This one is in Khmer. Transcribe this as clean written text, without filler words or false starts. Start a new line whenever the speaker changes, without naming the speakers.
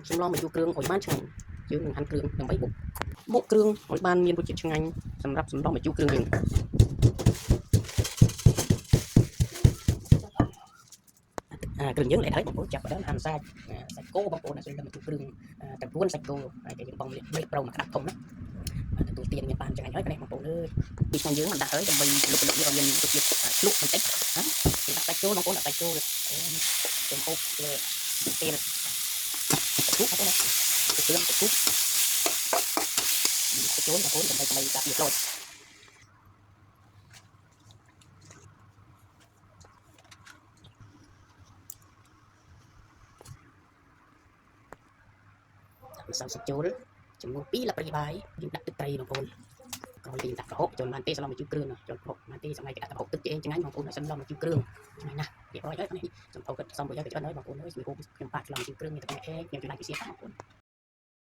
សម្លម្ជូរគ្រឿងឲ្យបានឆ្ងាញ់យើងនឹងហាន់គ្រឿងដើម្បីបុកគ្រឿងឲ្យបានមានរសជាតិឆ្ងាញ់សម្រាប់សម្លម្ជូរគ្រឿងយើងគ្រឿងយើងlại thấyបងប្អូនចាប់ផ្ដើមហាន់សាច់គោបងប្អូនសម្លម្ជូរគ្រឿងទាំងពួនសាច់គោហើយតែយើងបងលេខប្រូមកដាក់ធំណាទទួលទានមានបានឆ្ងាញ់ហើយបងប្អូនអើយពីខាងយើងមិនដាក់ហើយដើម្បីលុបឲ្យមានរសជាតិឆ្លុះបន្តិចណាដាក់សាច់ចូលបងប្អូនដាក់សាច់ចូលចំហុកលើពេលទុកបងប្អូនគ្រឿងទុកចូលបងប្អូនដើម្បីដាក់វាចូលម្សៅសាច់ចូលចំនួន2 ល្បីបាយយើងដាក់ទឹកត្រីបងប្អូនក្រោយពីដាក់ប្រហុកចូលបានទេសម្លម្ជូរគ្រឿងចូលប្រហុកបានទេសម័យគេដាក់ប្រហុកទឹកជាឆ្ងាញ់បងប្អូនសម្លម្ជូរគ្រឿងឆ្ងាញ់ណាស់គេអរហើយនេះសំភៅគាត់សំបុរយកទៅច្រើនហើយបងប្អូនអើយខ្ញុំខ្ញុំប៉ាសម្លម្ជូរគ្រឿងមានតែខ្ញុំចំណាយពិសេសបងប្អូន